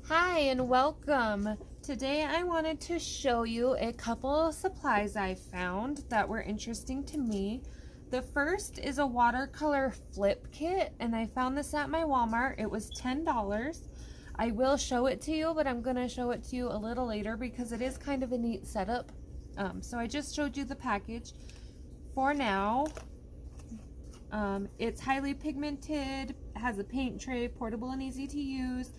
Hi and welcome. Today I wanted to show you a couple of supplies I found that were interesting to me. The first is a watercolor flip kit, and I found this at my Walmart. It was $10. I will show it to you, but I'm going to show it to you a little later because it is kind of a neat setup. So I just showed you the package. For now, it's highly pigmented, has a paint tray, portable and easy to use.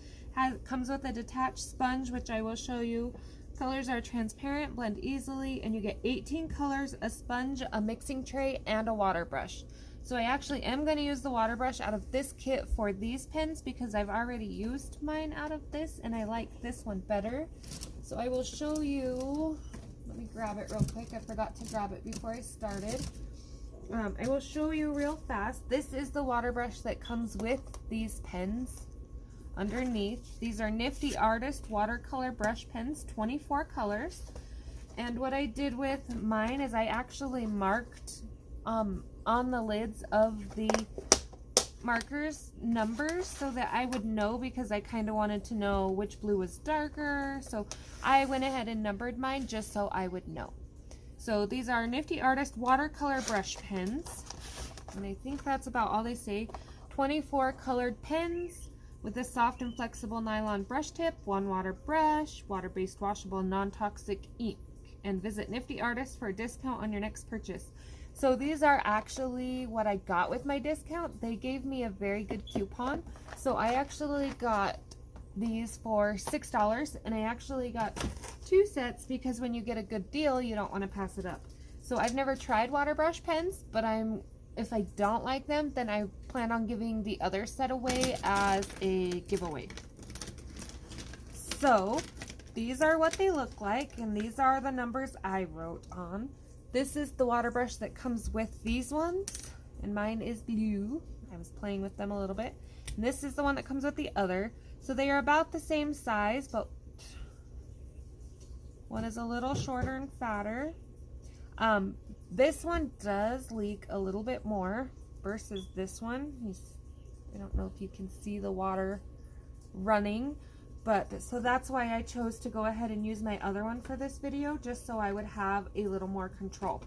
Comes with a detached sponge, which I will show you. Colors are transparent, blend easily, and you get 18 colors, a sponge, a mixing tray, and a water brush. So I actually am going to use the water brush out of this kit for these pens because I've already used mine out of this and I like this one better. So I will show you, let me grab it real quick. I forgot to grab it before I started. I will show you real fast. This is the water brush that comes with these pens. Underneath, these are Nifty Artist Watercolor Brush pens, 24 colors. And what I did with mine is I actually marked on the lids of the markers numbers so that I would know, because I kind of wanted to know which blue was darker. So I went ahead and numbered mine just so I would know. So these are Nifty Artist Watercolor Brush pens. And I think that's about all they say. 24 colored pens with a soft and flexible nylon brush tip, one water brush, water-based washable non-toxic ink, and visit Nifty Artist for a discount on your next purchase. So these are actually what I got with my discount. They gave me a very good coupon. So I actually got these for $6, and I actually got 2 sets because when you get a good deal, you don't want to pass it up. So I've never tried water brush pens, but if I don't like them, then I plan on giving the other set away as a giveaway. So these are what they look like, and these are the numbers I wrote on. This is the water brush that comes with these ones, and mine is blue. I was playing with them a little bit. And this is the one that comes with the other. So they are about the same size, but one is a little shorter and fatter. This one does leak a little bit more versus this one. I don't know if you can see the water running, but so that's why I chose to go ahead and use my other one for this video, just so I would have a little more control.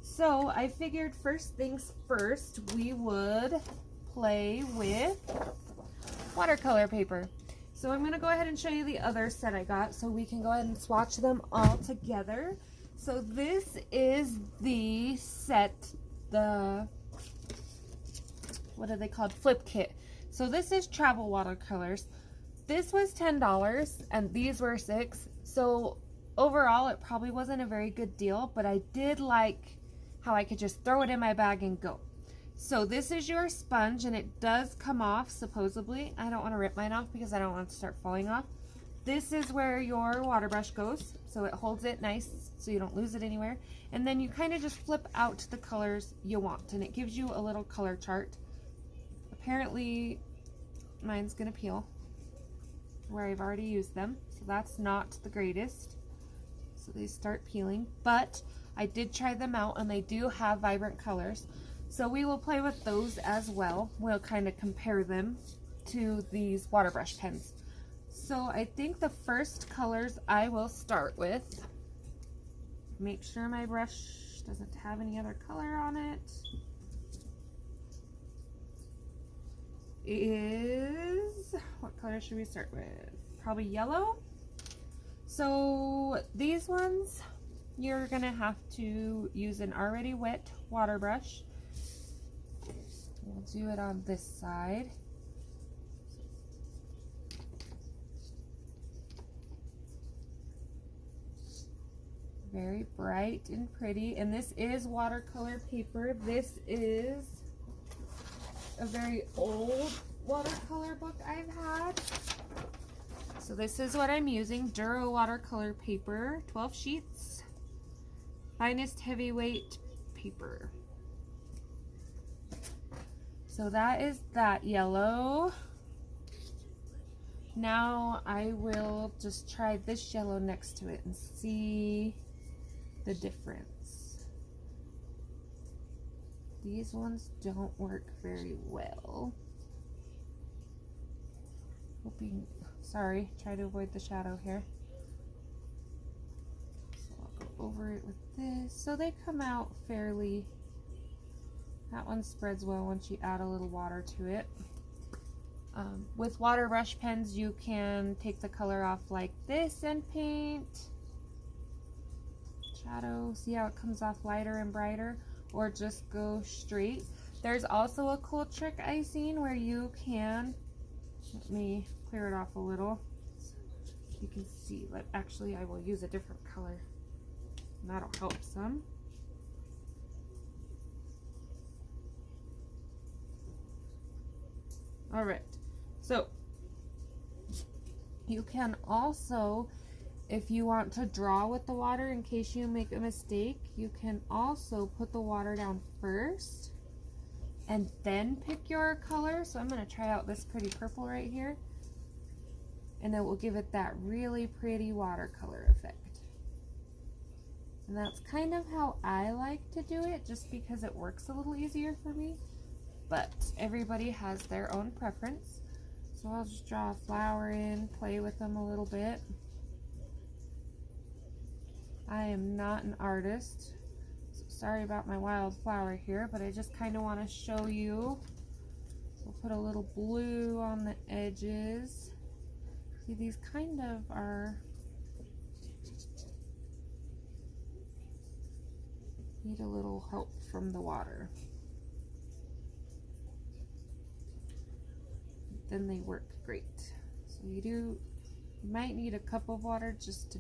So I figured first things first, we would play with watercolor paper. So I'm going to go ahead and show you the other set I got so we can go ahead and swatch them all together. So this is the set, what are they called? Flip kit. So this is travel watercolors. This was $10 and these were $6. So overall it probably wasn't a very good deal, but I did like how I could just throw it in my bag and go. So this is your sponge, and it does come off supposedly. I don't want to rip mine off because I don't want it to start falling off. This is where your water brush goes, so it holds it nice so you don't lose it anywhere. And then you kind of just flip out the colors you want, and it gives you a little color chart. Apparently mine's gonna peel where I've already used them, so that's not the greatest. So they start peeling, but I did try them out and they do have vibrant colors. So we will play with those as well. We'll kind of compare them to these water brush pens. So I think the first colors I will start with, make sure my brush doesn't have any other color on it, is, what color should we start with? Probably yellow. So these ones, you're gonna have to use an already wet water brush. We'll do it on this side. Very bright and pretty, and this is watercolor paper. This is a very old watercolor book I've had. So this is what I'm using, Duro watercolor paper, 12 sheets, finest heavyweight paper. So that is that yellow. Now I will just try this yellow next to it and see the difference. These ones don't work very well. Sorry, try to avoid the shadow here. So I'll go over it with this. So they come out fairly, that one spreads well once you add a little water to it. With water brush pens, you can take the color off like this and paint. Shadow, see how it comes off lighter and brighter, or just go straight. There's also a cool trick I've seen where you can, let me clear it off a little. You can see, but actually I will use a different color. And that'll help some. All right, so you can also, if you want to draw with the water in case you make a mistake, you can also put the water down first and then pick your color. So I'm going to try out this pretty purple right here, and it will give it that really pretty watercolor effect. And that's kind of how I like to do it, just because it works a little easier for me, but everybody has their own preference. So I'll just draw a flower in, play with them a little bit. I am not an artist, so sorry about my wild flower here, but I just kind of want to show you. We'll put a little blue on the edges. See, these kind of are, need a little help from the water. Then they work great. So you might need a cup of water just to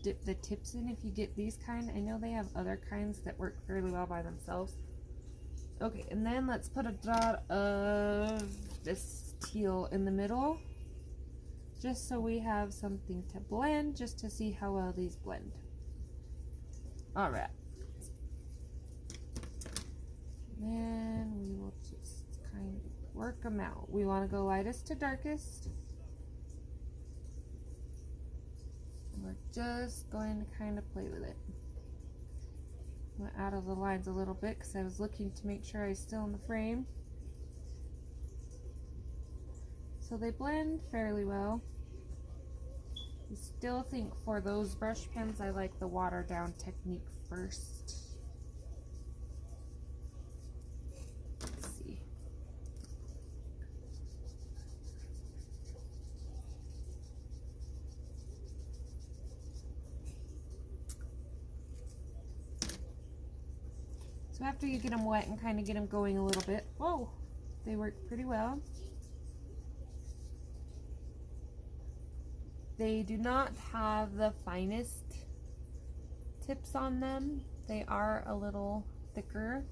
dip the tips in if you get these kind. I know they have other kinds that work fairly well by themselves. Okay, and then let's put a dot of this teal in the middle, just so we have something to blend, just to see how well these blend. All right. And we will just kind of work them out. We want to go lightest to darkest. And we're just going to kind of play with it. I'm going to out of the lines a little bit because I was looking to make sure I was still in the frame. So they blend fairly well. I still think for those brush pens I like the water down technique first. So after you get them wet and kind of get them going a little bit, whoa, they work pretty well. They do not have the finest tips on them. They are a little thicker.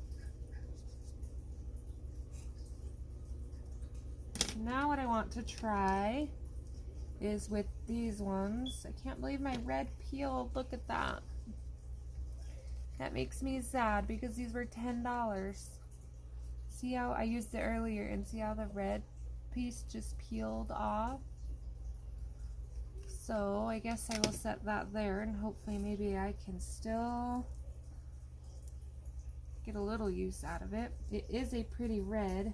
Now what I want to try is with these ones. I can't believe my red peeled. Look at that. That makes me sad because these were $10. See how I used it earlier and see how the red piece just peeled off? So I guess I will set that there, and hopefully maybe I can still get a little use out of it. It is a pretty red,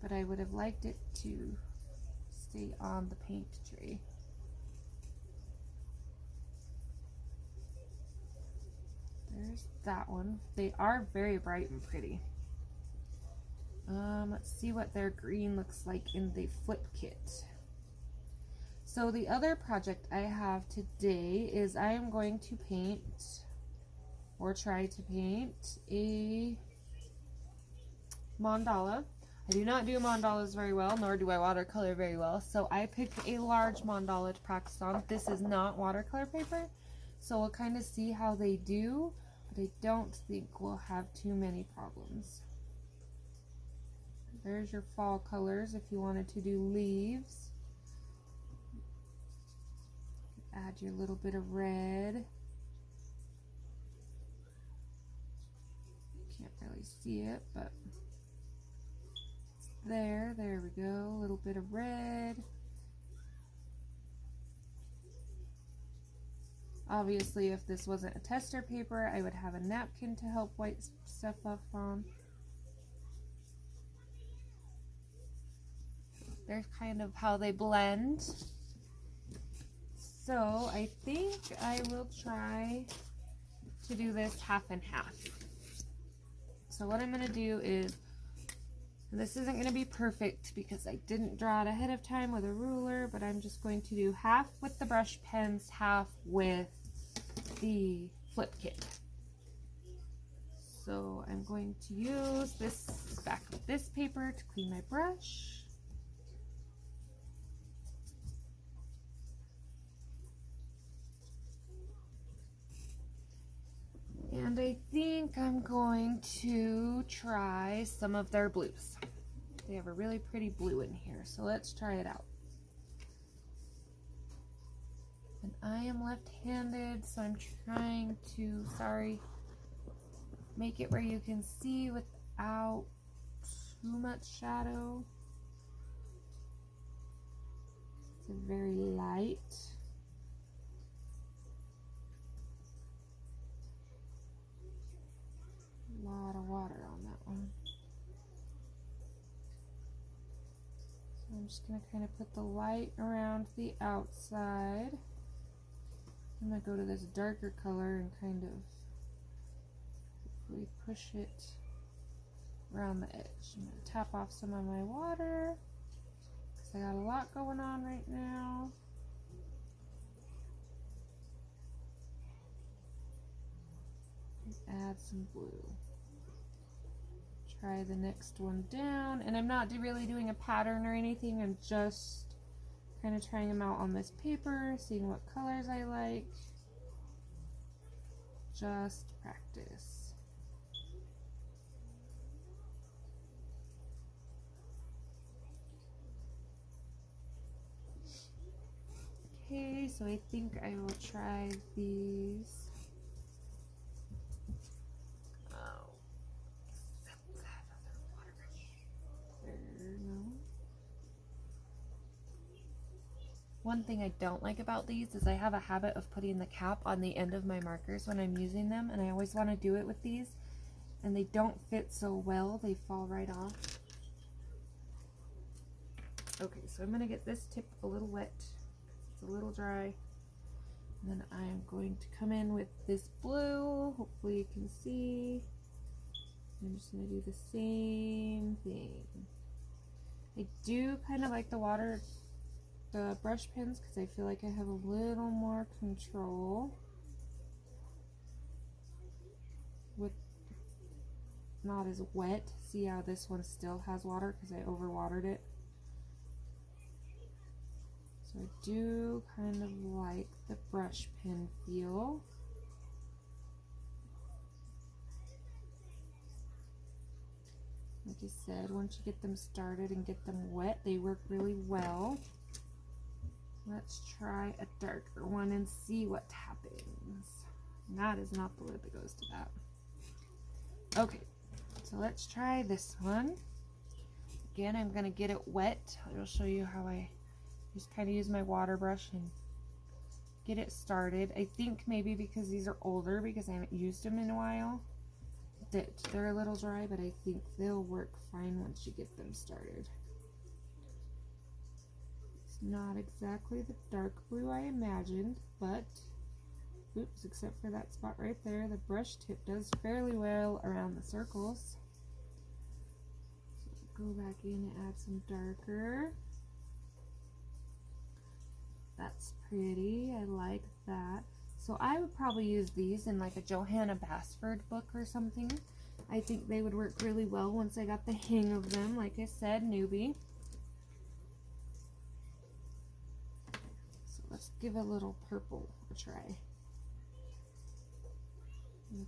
but I would have liked it to stay on the paint tray. There's that one. They are very bright and pretty. Let's see what their green looks like in the Flipkit. So the other project I have today is I am going to paint, or try to paint, a mandala. I do not do mandalas very well, nor do I watercolor very well, so I picked a large mandala to practice on. This is not watercolor paper, so we'll kind of see how they do, but I don't think we'll have too many problems. There's your fall colors if you wanted to do leaves. Add your little bit of red. Can't really see it, but it's there. There we go. A little bit of red. Obviously, if this wasn't a tester paper, I would have a napkin to help wipe stuff off on. They're kind of how they blend. So I think I will try to do this half and half. So what I'm going to do is, this isn't going to be perfect because I didn't draw it ahead of time with a ruler, but I'm just going to do half with the brush pens, half with the Flipkit. So I'm going to use this back of this paper to clean my brush. And I think I'm going to try some of their blues. They have a really pretty blue in here, so let's try it out. And I am left-handed, so I'm trying to, make it where you can see without too much shadow. It's very light. A lot of water on that one. So I'm just going to kind of put the light around the outside. I'm going to go to this darker color and kind of push it around the edge. I'm going to tap off some of my water because I got a lot going on right now. And add some blue. Try the next one down, and I'm not really doing a pattern or anything. I'm just kind of trying them out on this paper, seeing what colors I like. Just practice. Okay, so I think I will try these. One thing I don't like about these is I have a habit of putting the cap on the end of my markers when I'm using them, and I always want to do it with these, and they don't fit so well. They fall right off. Okay, so I'm going to get this tip a little wet. It's a little dry. And then I'm going to come in with this blue. Hopefully you can see. I'm just going to do the same thing. I do kind of like the brush pens because I feel like I have a little more control with not as wet. See how this one still has water because I overwatered it. So I do kind of like the brush pen feel. Like I said, once you get them started and get them wet, they work really well. Let's try a darker one and see what happens. And that is not the lid that goes to that. Okay, so let's try this one. Again, I'm going to get it wet. I'll show you how I just kind of use my water brush and get it started. I think maybe because these are older, because I haven't used them in a while, that they're a little dry, but I think they'll work fine once you get them started. Not exactly the dark blue I imagined, but oops, except for that spot right there, the brush tip does fairly well around the circles. So go back in and add some darker. That's pretty. I like that. So I would probably use these in like a Johanna Basford book or something. I think they would work really well once I got the hang of them. Like I said, newbie. Let's give a little purple a try.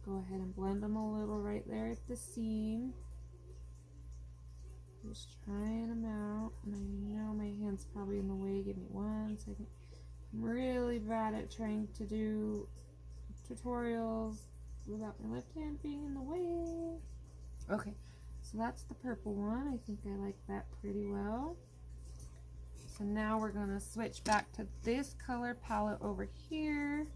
Go ahead and blend them a little right there at the seam. Just trying them out. And I know my hand's probably in the way. Give me 1 second. I'm really bad at trying to do tutorials without my left hand being in the way. Okay, so that's the purple one. I think I like that pretty well. So now we're going to switch back to this color palette over here.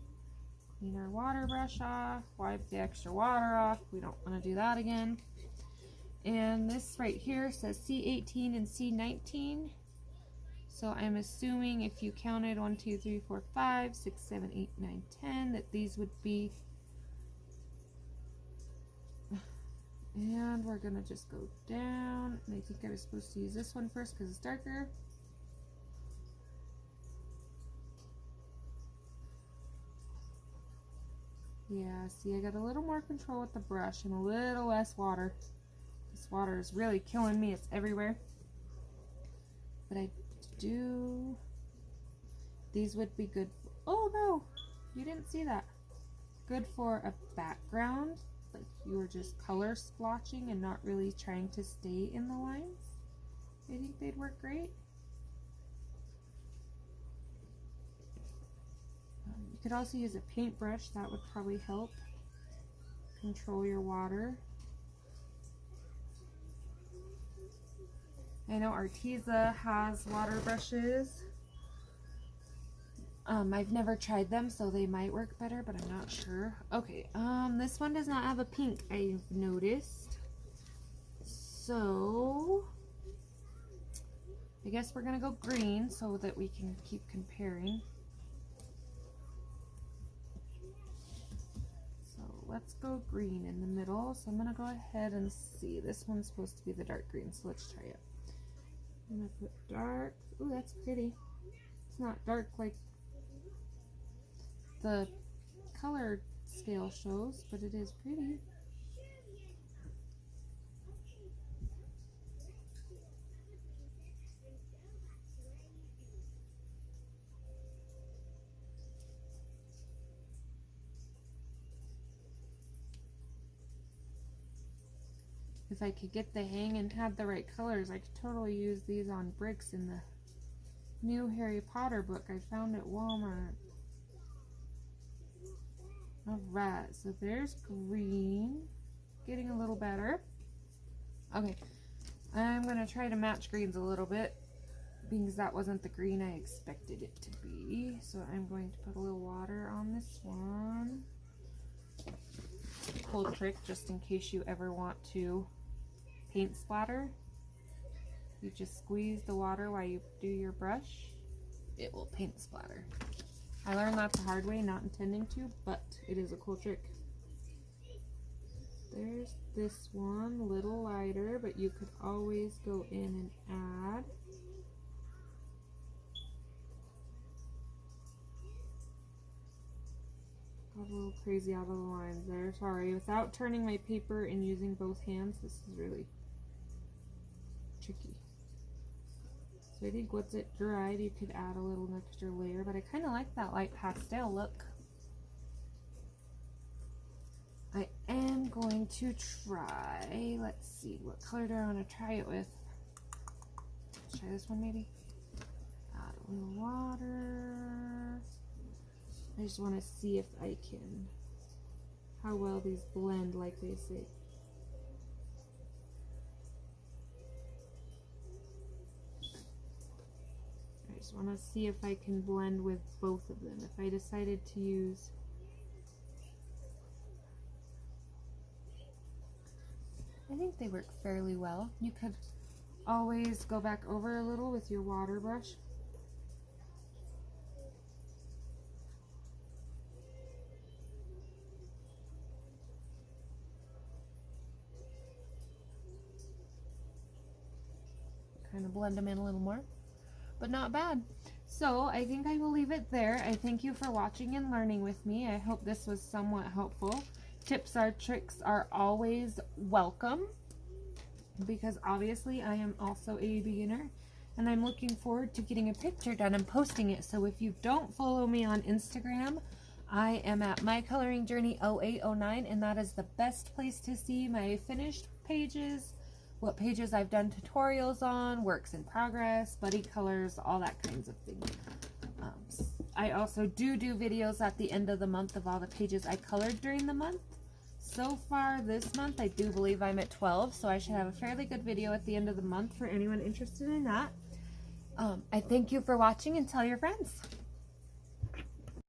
Clean our water brush off, wipe the extra water off. We don't want to do that again. And this right here says C18 and C19. So I'm assuming if you counted 1, 2, 3, 4, 5, 6, 7, 8, 9, 10, that these would be, and we're gonna just go down. And I think I was supposed to use this one first because it's darker. Yeah, see, I got a little more control with the brush and a little less water. This water is really killing me, it's everywhere. But I do, these would be good for, oh no, you didn't see that. Good for a background, like you were just color splotching and not really trying to stay in the lines. I think they'd work great. You could also use a paintbrush, that would probably help control your water. I know Arteza has water brushes. I've never tried them, so they might work better, but I'm not sure. Okay, this one does not have a pink, I've noticed. So, I guess we're gonna go green so that we can keep comparing. So let's go green in the middle. So I'm gonna go ahead and see. This one's supposed to be the dark green, so let's try it. I'm gonna put dark. Ooh, that's pretty. It's not dark like the color scale shows, but it is pretty. If I could get the hang and had the right colors, I could totally use these on bricks in the new Harry Potter book I found at Walmart. Alright, so there's green. Getting a little better. Okay, I'm going to try to match greens a little bit because that wasn't the green I expected it to be. So I'm going to put a little water on this one. Cool trick, just in case you ever want to paint splatter. You just squeeze the water while you do your brush. It will paint splatter. I learned that the hard way, not intending to, but it is a cool trick. There's this one, a little lighter, but you could always go in and add. Got a little crazy out of the lines there, sorry. Without turning my paper and using both hands, this is really tricky. So I think once it dried, you could add a little extra layer, but I kind of like that light pastel look. I am going to try, let's see, what color do I want to try it with? Let's try this one maybe. Add a little water. I just want to see if I can, how well these blend like they say. I just want to see if I can blend with both of them. If I decided to use I think they work fairly well. You could always go back over a little with your water brush. Kind of blend them in a little more, but not bad. So I think I will leave it there. I thank you for watching and learning with me. I hope this was somewhat helpful. Tips or tricks are always welcome because obviously I am also a beginner and I'm looking forward to getting a picture done and posting it. So if you don't follow me on Instagram, I am at My Coloring Journey 0809, and that is the best place to see my finished pages, what pages I've done tutorials on, works in progress, buddy colors, all that kinds of things. I also do videos at the end of the month of all the pages I colored during the month. So far this month, I do believe I'm at 12, so I should have a fairly good video at the end of the month for anyone interested in that. I thank you for watching and tell your friends.